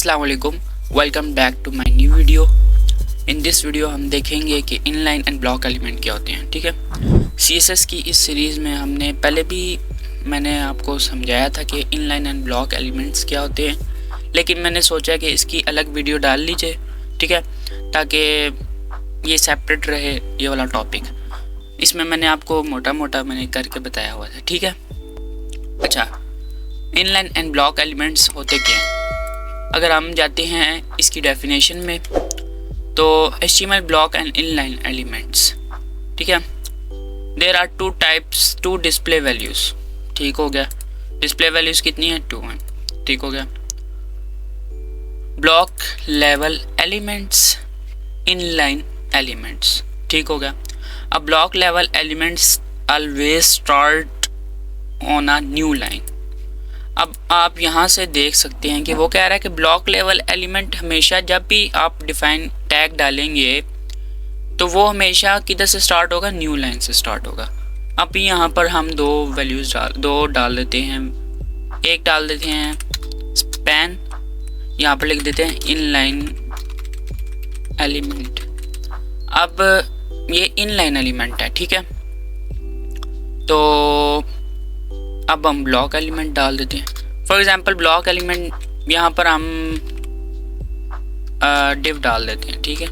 अस्सलाम वालेकुम, welcome back to my new video. In this video हम देखेंगे कि इनलाइन एंड ब्लॉक एलिमेंट क्या होते हैं। ठीक है, CSS की इस सीरीज़ में हमने पहले भी मैंने आपको समझाया था कि इनलाइन एंड ब्लॉक एलिमेंट्स क्या होते हैं, लेकिन मैंने सोचा कि इसकी अलग वीडियो डाल लीजिए, ठीक है, ताकि ये सेपरेट रहे ये वाला टॉपिक। इसमें मैंने आपको मोटा मोटा मैंने करके बताया हुआ था। ठीक है, अच्छा, इनलाइन एंड ब्लॉक एलिमेंट्स होते क्या हैं? अगर हम जाते हैं इसकी डेफिनेशन में तो HTML block and inline elements, ठीक है, there are two types to display values. ठीक हो गया, डिस्प्ले वैल्यूज़ कितनी है? 2 हैं। ठीक हो गया, block level elements, inline elements. ठीक हो गया। अब block level elements always start on a new line. अब आप यहाँ से देख सकते हैं कि वो कह रहा है कि ब्लॉक लेवल एलिमेंट हमेशा जब भी आप डिफाइन टैग डालेंगे तो वो हमेशा किधर से स्टार्ट होगा? न्यू लाइन से स्टार्ट होगा। अब यहाँ पर हम दो वैल्यूज़ डाल देते हैं। एक डाल देते हैं स्पैन, यहाँ पर लिख देते हैं इनलाइन एलिमेंट। अब ये इनलाइन एलिमेंट है, ठीक है, तो अब हम ब्लॉक एलिमेंट डाल देते हैं। फॉर एग्जांपल ब्लॉक एलिमेंट यहाँ पर हम डिव डाल देते हैं, ठीक है,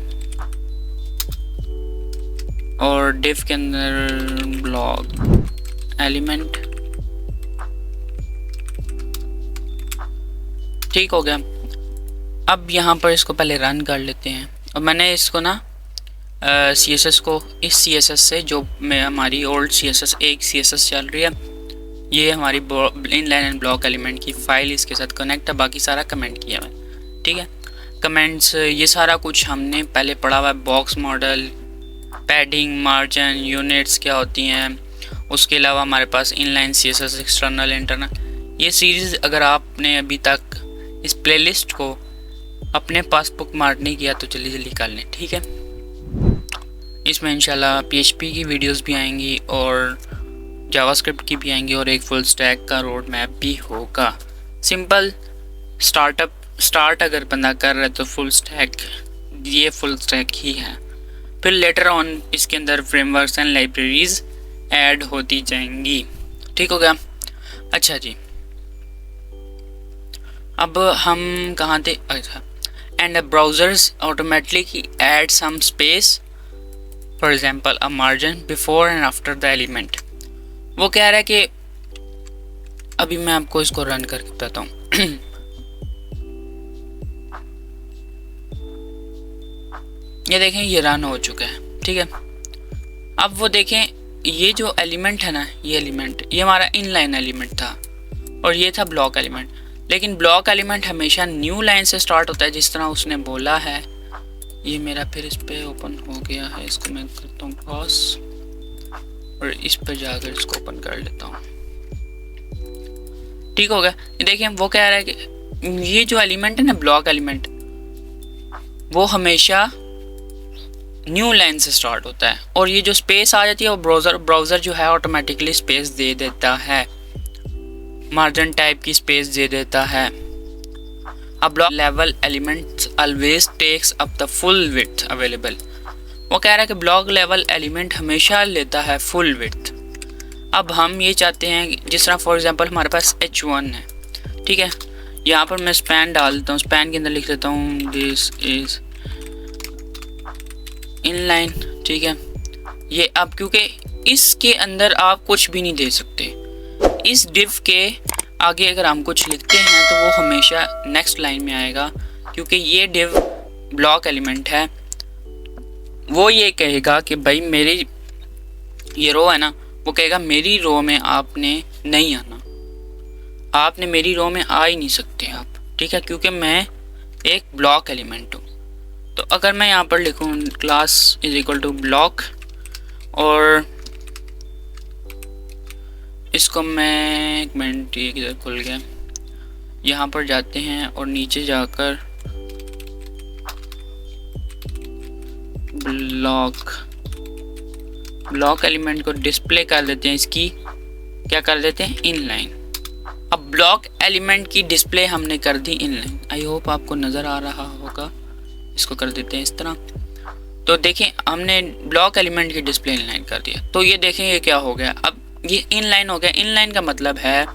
और डिव के अंदर ब्लॉक एलिमेंट। ठीक हो गया। अब यहाँ पर इसको पहले रन कर लेते हैं। और मैंने इसको ना CSS को इस CSS से, जो में हमारी ओल्ड CSS एक CSS चल रही है, ये हमारी इनलाइन एंड ब्लॉक एलिमेंट की फ़ाइल इसके साथ कनेक्ट है। बाकी सारा कमेंट किया है, ठीक है, कमेंट्स, ये सारा कुछ हमने पहले पढ़ा हुआ है। Box model, padding, margin, units क्या होती हैं। उसके अलावा हमारे पास इनलाइन CSS एक्सटर्नल इंटरनल। ये सीरीज़ अगर आपने अभी तक इस प्लेलिस्ट को अपने पास बुक मार्क नहीं किया तो जल्दी जल्दी कर लें, ठीक है। इसमें इंशाल्लाह PHP की वीडियोस भी आएंगी और जावास्क्रिप्ट की भी आएंगी और एक फुल स्टैक का रोड मैप भी होगा। सिंपल स्टार्ट अगर बंदा कर रहा है तो फुल स्टैक, ये फुल स्टैक ही है। फिर लेटर ऑन इसके अंदर फ्रेमवर्क्स एंड लाइब्रेरीज ऐड होती जाएंगी। ठीक हो गया। अच्छा जी, अब हम कहाँ थे? अच्छा, and browsers automatically add some space, for example a margin before and after the element. वो कह रहा है कि अभी मैं आपको इसको रन करके बताता हूँ। ये देखें, ये रन हो चुका है, ठीक है। अब वो देखें, ये जो एलिमेंट है ना, ये एलिमेंट, ये हमारा इनलाइन एलिमेंट था और ये था ब्लॉक एलिमेंट। लेकिन ब्लॉक एलिमेंट हमेशा न्यू लाइन से स्टार्ट होता है, जिस तरह उसने बोला है। ये मेरा फिर इस पे ओपन हो गया है, इसको मैं करता हूँ पॉज और इस पर जाकर इसको ओपन कर लेता हूँ। ठीक हो गया। ये देखिए, वो कह रहा है कि ये जो एलिमेंट है ना, ब्लॉक एलिमेंट, वो हमेशा न्यू लाइन से स्टार्ट होता है। और ये जो स्पेस आ जाती है वो ब्राउज़र जो है ऑटोमेटिकली स्पेस दे देता है, मार्जिन टाइप की स्पेस दे देता है। अब block level element always takes up the full width available. वो कह रहा है कि ब्लॉक लेवल एलिमेंट हमेशा लेता है फुल विड्थ। अब हम ये चाहते हैं, जिस तरह फॉर एग्जांपल हमारे पास H1 है, ठीक है, यहाँ पर मैं स्पैन डाल देता हूँ, स्पैन के अंदर लिख देता हूँ दिस इज इनलाइन, ठीक है। ये अब क्योंकि इसके अंदर आप कुछ भी नहीं दे सकते, इस डिव के आगे अगर हम कुछ लिखते हैं तो वो हमेशा नेक्स्ट लाइन में आएगा, क्योंकि ये डिव ब्लॉक एलिमेंट है। वो ये कहेगा कि भाई मेरी ये रो है ना, वो कहेगा मेरी रो में आपने नहीं आना, आपने मेरी रो में आ ही नहीं सकते आप, ठीक है, क्योंकि मैं एक ब्लॉक एलिमेंट हूँ। तो अगर मैं यहाँ पर लिखूँ class is equal to block, और इसको मैं एक मिनट, ये किधर खुल गया, यहाँ पर जाते हैं और नीचे जाकर ब्लॉक एलिमेंट को डिस्प्ले कर देते हैं, इसकी क्या कर देते हैं? इनलाइन। अब ब्लॉक एलिमेंट की डिस्प्ले हमने कर दी इनलाइन। आई होप आपको नज़र आ रहा होगा। इसको कर देते हैं इस तरह। तो देखें हमने ब्लॉक एलिमेंट की डिस्प्ले इनलाइन कर दिया। तो ये देखें ये क्या हो गया, अब ये इनलाइन हो गया। इनलाइन का मतलब है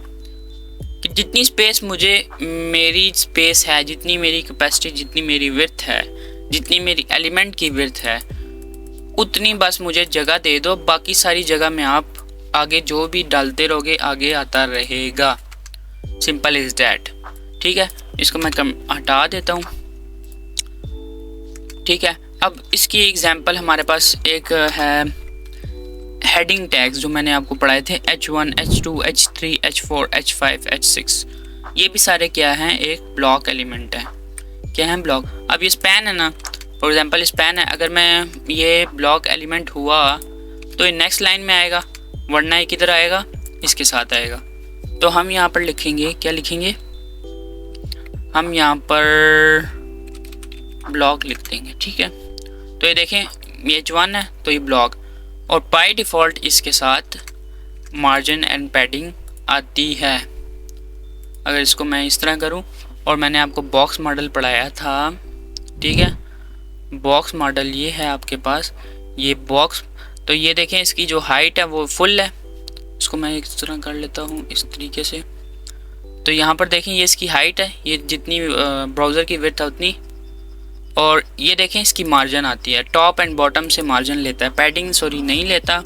कि जितनी स्पेस मुझे, मेरी स्पेस है, जितनी मेरी कैपेसिटी, जितनी मेरी विड्थ है, जितनी मेरी एलिमेंट की विड्थ है, उतनी बस मुझे जगह दे दो। बाकी सारी जगह में आप आगे जो भी डालते रहोगे आगे आता रहेगा। Simple is that. ठीक है, इसको मैं हटा देता हूँ। ठीक है, अब इसकी एग्जांपल हमारे पास एक है हेडिंग टैग्स जो मैंने आपको पढ़ाए थे, H1, H2, H3, H4, H5, H6। ये भी सारे क्या हैं, एक ब्लॉक एलिमेंट है। क्या है ब्लॉक। अब ये स्पैन है ना, फॉर एग्जांपल स्पैन है। अगर मैं ये ब्लॉक एलिमेंट हुआ तो ये नेक्स्ट लाइन में आएगा, वरना ये किधर आएगा, इसके साथ आएगा। तो हम यहाँ पर लिखेंगे, क्या लिखेंगे, हम यहाँ पर ब्लॉक लिख देंगे। ठीक है, तो ये देखें ये H1 है तो ये ब्लॉक, और बाय डिफ़ॉल्ट इसके साथ मार्जिन एंड पैडिंग आती है। अगर इसको मैं इस तरह करूं, और मैंने आपको बॉक्स मॉडल पढ़ाया था। ठीक है, बॉक्स मॉडल ये है आपके पास, ये बॉक्स। तो ये देखें इसकी जो हाइट है वो फुल है। इसको मैं इस तरह कर लेता हूँ इस तरीके से। तो यहाँ पर देखें ये इसकी हाइट है, ये जितनी ब्राउज़र की विड्थ है उतनी, और ये देखें इसकी मार्जिन आती है, टॉप एंड बॉटम से मार्जिन लेता है, पैडिंग सॉरी नहीं लेता,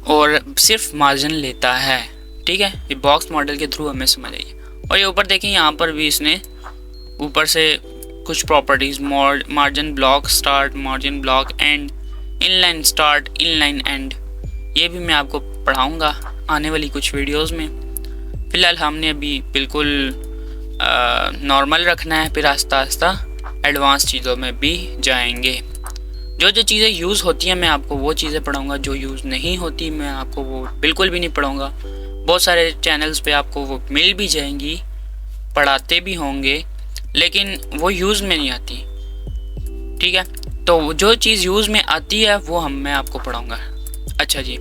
और सिर्फ मार्जिन लेता है। ठीक है, ये बॉक्स मॉडल के थ्रू हमें समझ आइए। और ये ऊपर देखें यहाँ पर भी इसने ऊपर से कुछ properties, margin block start, margin block and, inline start, inline and, ये भी मैं आपको पढ़ाऊँगा आने वाली कुछ वीडियोज़ में। फ़िलहाल हमने अभी बिल्कुल नॉर्मल रखना है, फिर आस्ता आस्ता एडवांस चीज़ों में भी जाएंगे। जो जो चीज़ें यूज़ होती हैं मैं आपको वो चीज़ें पढ़ाऊँगा, जो यूज़ नहीं होती मैं आपको वो बिल्कुल भी नहीं पढ़ाऊँगा। बहुत सारे चैनल्स पे आपको वो मिल भी जाएंगी, पढ़ाते भी होंगे, लेकिन वो यूज़ में नहीं आती। ठीक है, तो जो चीज़ यूज़ में आती है वो मैं आपको पढ़ाऊँगा। अच्छा जी,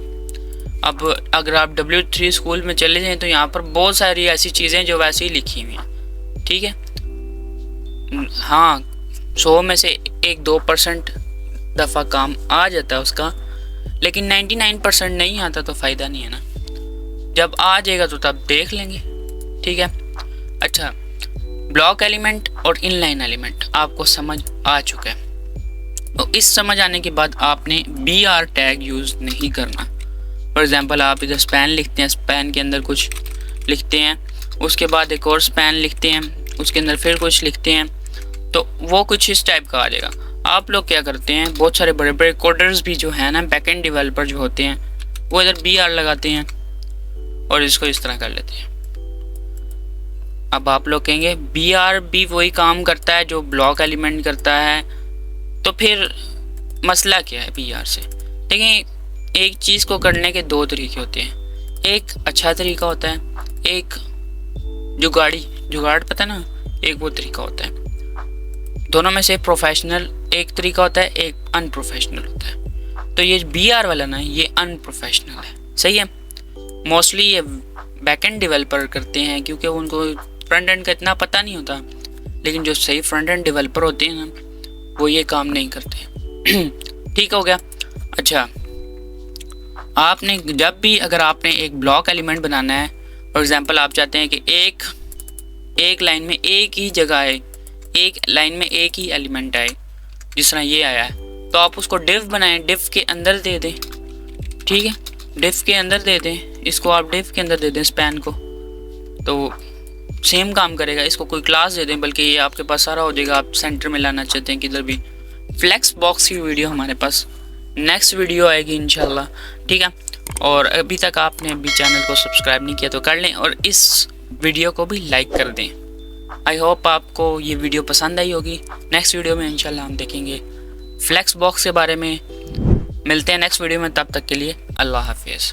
अब अगर आप W3 स्कूल में चले जाएँ तो यहाँ पर बहुत सारी ऐसी चीज़ें जो वैसे ही लिखी हुई हैं। ठीक है, हाँ 100 में से 1-2% दफ़ा काम आ जाता है उसका, लेकिन 99% नहीं आता तो फ़ायदा नहीं है ना। जब आ जाएगा तो तब देख लेंगे। ठीक है, अच्छा, ब्लॉक एलिमेंट और इनलाइन एलिमेंट आपको समझ आ चुका है। तो इस समझ आने के बाद आपने BR टैग यूज़ नहीं करना। फॉर एग्ज़ाम्पल आप इधर स्पैन लिखते हैं, स्पैन के अंदर कुछ लिखते हैं, उसके बाद एक और स्पैन लिखते हैं, उसके अंदर फिर कुछ लिखते हैं, तो वो कुछ इस टाइप का आ जाएगा। आप लोग क्या करते हैं, बहुत सारे बड़े बड़े कोडर्स भी जो है ना, बैकएंड डेवलपर जो होते हैं, वो इधर BR लगाते हैं और इसको इस तरह कर लेते हैं। अब आप लोग कहेंगे BR भी वही काम करता है जो ब्लॉक एलिमेंट करता है, तो फिर मसला क्या है BR से। देखिए, एक चीज़ को करने के दो तरीके होते हैं। एक अच्छा तरीका होता है, एक जुगाड़ पता है ना, एक वो तरीका होता है। दोनों में से प्रोफेशनल एक तरीका होता है, एक अनप्रोफेशनल होता है। तो ये BR वाला ना, ये अनप्रोफेशनल है। सही है, मोस्टली ये बैकएंड डेवलपर करते हैं क्योंकि उनको फ्रंट एंड का इतना पता नहीं होता, लेकिन जो सही फ्रंट एंड डेवलपर होते हैं ना, वो ये काम नहीं करते। ठीक हो गया। अच्छा, आपने जब भी अगर आपने एक ब्लॉक एलिमेंट बनाना है, फॉर एग्जांपल आप चाहते हैं कि एक लाइन में एक ही जगह आए, एक लाइन में एक ही एलिमेंट आए, जिस तरह ये आया है, तो आप उसको डिव बनाएं, डिव के अंदर दे दें। ठीक है, डिव के अंदर दे दें, इसको आप डिव के अंदर दे दें स्पैन को, तो सेम काम करेगा। इसको कोई क्लास दे दें, बल्कि ये आपके पास सारा हो जाएगा। आप सेंटर में लाना चाहते हैं किधर भी, फ्लेक्स बॉक्स की वीडियो हमारे पास नेक्स्ट वीडियो आएगी इंशाल्लाह। ठीक है, और अभी तक आपने अभी चैनल को सब्सक्राइब नहीं किया तो कर लें, और इस वीडियो को भी लाइक कर दें। आई होप आपको ये वीडियो पसंद आई होगी। नेक्स्ट वीडियो में इंशाल्लाह हम देखेंगे फ्लेक्स बॉक्स के बारे में। मिलते हैं नेक्स्ट वीडियो में, तब तक के लिए अल्लाह हाफिज़।